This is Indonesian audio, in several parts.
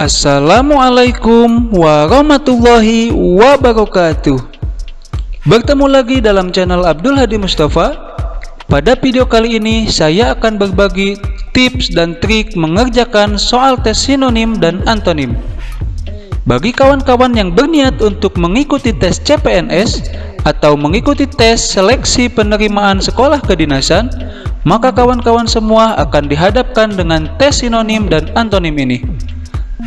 Assalamualaikum warahmatullahi wabarakatuh. Bertemu lagi dalam channel Abdul Hadi Mustafa. Pada video kali ini saya akan berbagi tips dan trik mengerjakan soal tes sinonim dan antonim. Bagi kawan-kawan yang berniat untuk mengikuti tes CPNS atau mengikuti tes seleksi penerimaan sekolah kedinasan, maka kawan-kawan semua akan dihadapkan dengan tes sinonim dan antonim ini.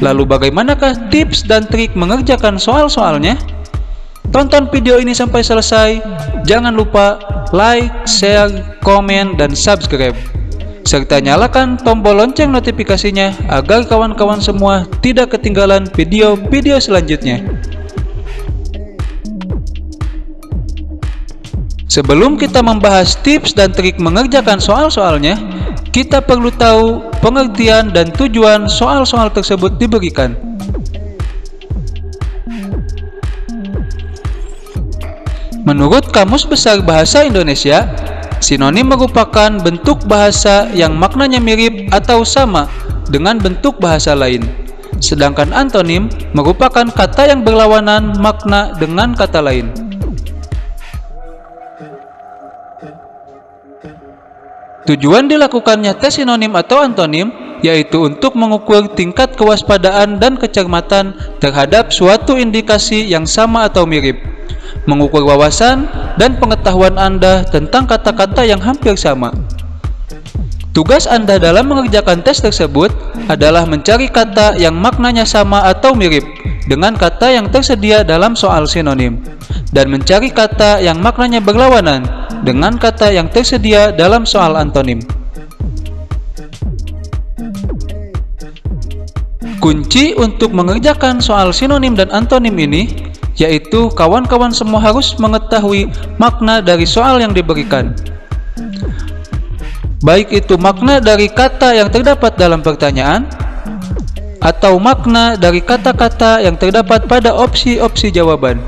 Lalu bagaimanakah tips dan trik mengerjakan soal-soalnya? Tonton video ini sampai selesai. Jangan lupa like, share, komen, dan subscribe. Serta nyalakan tombol lonceng notifikasinya agar kawan-kawan semua tidak ketinggalan video-video selanjutnya. Sebelum kita membahas tips dan trik mengerjakan soal-soalnya, kita perlu tahu pengertian dan tujuan soal-soal tersebut diberikan. Menurut Kamus Besar Bahasa Indonesia, sinonim merupakan bentuk bahasa yang maknanya mirip atau sama dengan bentuk bahasa lain. Sedangkan antonim merupakan kata yang berlawanan makna dengan kata lain. Tujuan dilakukannya tes sinonim atau antonim yaitu untuk mengukur tingkat kewaspadaan dan kecermatan terhadap suatu indikasi yang sama atau mirip, mengukur wawasan dan pengetahuan Anda tentang kata-kata yang hampir sama. Tugas Anda dalam mengerjakan tes tersebut adalah mencari kata yang maknanya sama atau mirip dengan kata yang tersedia dalam soal sinonim, dan mencari kata yang maknanya berlawanan dengan kata yang tersedia dalam soal antonim. Kunci untuk mengerjakan soal sinonim dan antonim ini yaitu kawan-kawan semua harus mengetahui makna dari soal yang diberikan. Baik itu makna dari kata yang terdapat dalam pertanyaan atau makna dari kata-kata yang terdapat pada opsi-opsi jawaban.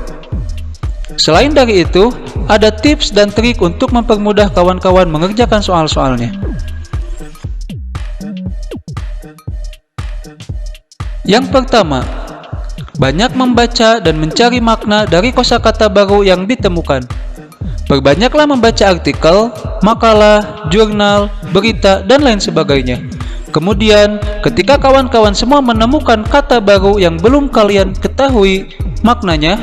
Selain dari itu, ada tips dan trik untuk mempermudah kawan-kawan mengerjakan soal-soalnya. Yang pertama, banyak membaca dan mencari makna dari kosakata baru yang ditemukan. Perbanyaklah membaca artikel, makalah, jurnal, berita, dan lain sebagainya. Kemudian, ketika kawan-kawan semua menemukan kata baru yang belum kalian ketahui maknanya,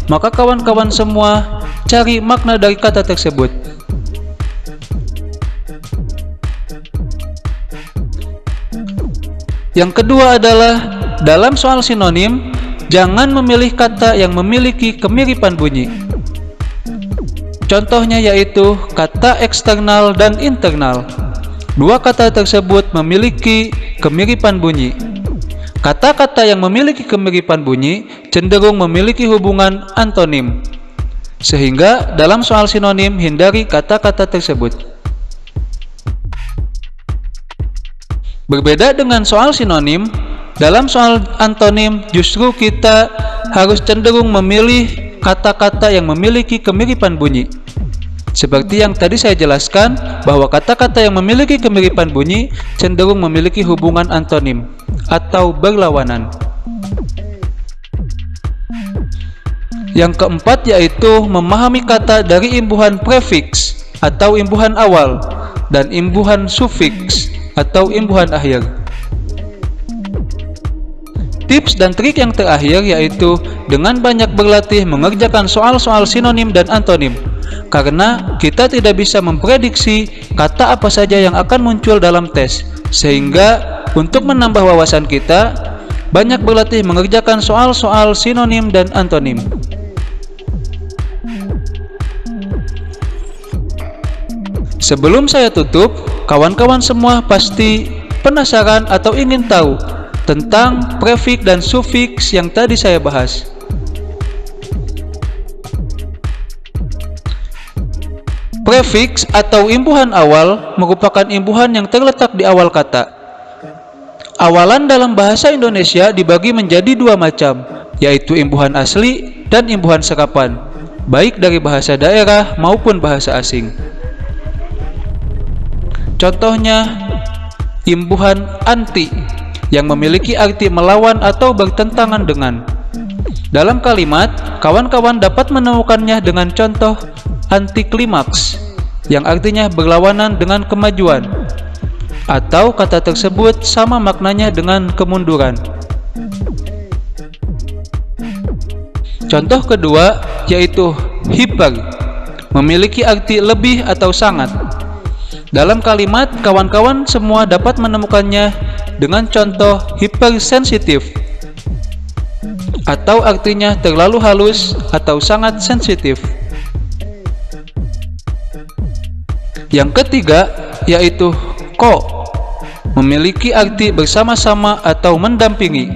maka kawan-kawan semua cari makna dari kata tersebut. Yang kedua adalah, dalam soal sinonim, jangan memilih kata yang memiliki kemiripan bunyi. Contohnya yaitu kata eksternal dan internal. Dua kata tersebut memiliki kemiripan bunyi. Kata-kata yang memiliki kemiripan bunyi cenderung memiliki hubungan antonim. Sehingga dalam soal sinonim hindari kata-kata tersebut. Berbeda dengan soal sinonim, dalam soal antonim justru kita harus cenderung memilih kata-kata yang memiliki kemiripan bunyi. Seperti yang tadi saya jelaskan, bahwa kata-kata yang memiliki kemiripan bunyi cenderung memiliki hubungan antonim atau berlawanan. Yang keempat yaitu memahami kata dari imbuhan prefiks atau imbuhan awal dan imbuhan sufiks atau imbuhan akhir. Tips dan trik yang terakhir yaitu dengan banyak berlatih mengerjakan soal-soal sinonim dan antonim, karena kita tidak bisa memprediksi kata apa saja yang akan muncul dalam tes. Sehingga untuk menambah wawasan kita, banyak berlatih mengerjakan soal-soal sinonim dan antonim. Sebelum saya tutup, kawan-kawan semua pasti penasaran atau ingin tahu tentang prefiks dan sufiks yang tadi saya bahas. Prefiks atau imbuhan awal merupakan imbuhan yang terletak di awal kata. Awalan dalam bahasa Indonesia dibagi menjadi dua macam, yaitu imbuhan asli dan imbuhan serapan, baik dari bahasa daerah maupun bahasa asing. Contohnya, imbuhan anti yang memiliki arti melawan atau bertentangan dengan. Dalam kalimat, kawan-kawan dapat menemukannya dengan contoh antiklimaks, yang artinya berlawanan dengan kemajuan, atau kata tersebut sama maknanya dengan kemunduran. Contoh kedua yaitu hiper, memiliki arti lebih atau sangat. Dalam kalimat, kawan-kawan semua dapat menemukannya dengan contoh hipersensitif, atau artinya terlalu halus atau sangat sensitif. Yang ketiga yaitu ko, memiliki arti bersama-sama atau mendampingi.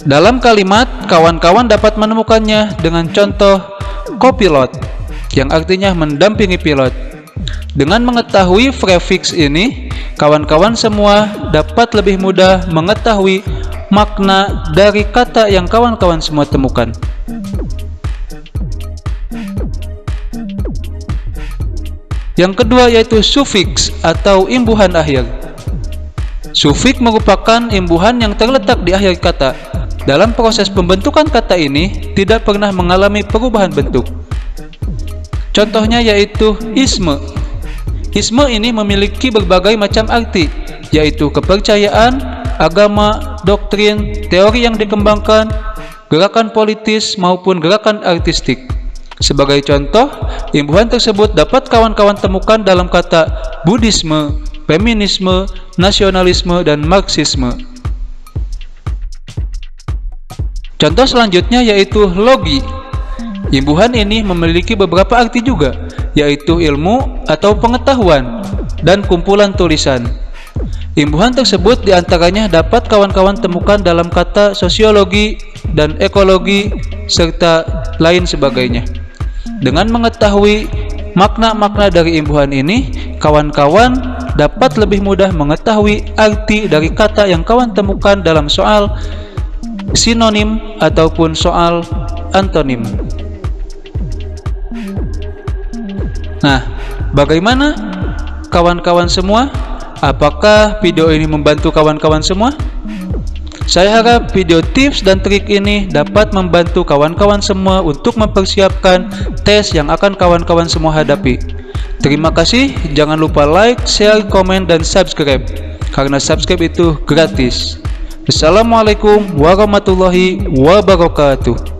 Dalam kalimat, kawan-kawan dapat menemukannya dengan contoh kopilot, yang artinya mendampingi pilot. Dengan mengetahui prefiks ini, kawan-kawan semua dapat lebih mudah mengetahui makna dari kata yang kawan-kawan semua temukan. Yang kedua yaitu sufiks atau imbuhan akhir. Sufiks merupakan imbuhan yang terletak di akhir kata. Dalam proses pembentukan kata ini tidak pernah mengalami perubahan bentuk. Contohnya yaitu isme. Isme ini memiliki berbagai macam arti, yaitu kepercayaan, agama, doktrin, teori yang dikembangkan, gerakan politis maupun gerakan artistik. Sebagai contoh, imbuhan tersebut dapat kawan-kawan temukan dalam kata Buddhisme, feminisme, nasionalisme, dan Marxisme. Contoh selanjutnya yaitu logi. Imbuhan ini memiliki beberapa arti juga, yaitu ilmu atau pengetahuan dan kumpulan tulisan. Imbuhan tersebut diantaranya dapat kawan-kawan temukan dalam kata sosiologi dan ekologi serta lain sebagainya. Dengan mengetahui makna-makna dari imbuhan ini, kawan-kawan dapat lebih mudah mengetahui arti dari kata yang kawan temukan dalam soal sinonim ataupun soal antonim. Nah, bagaimana kawan-kawan semua? Apakah video ini membantu kawan-kawan semua? Saya harap video tips dan trik ini dapat membantu kawan-kawan semua untuk mempersiapkan tes yang akan kawan-kawan semua hadapi. Terima kasih, jangan lupa like, share, komen, dan subscribe, karena subscribe itu gratis. Assalamualaikum warahmatullahi wabarakatuh.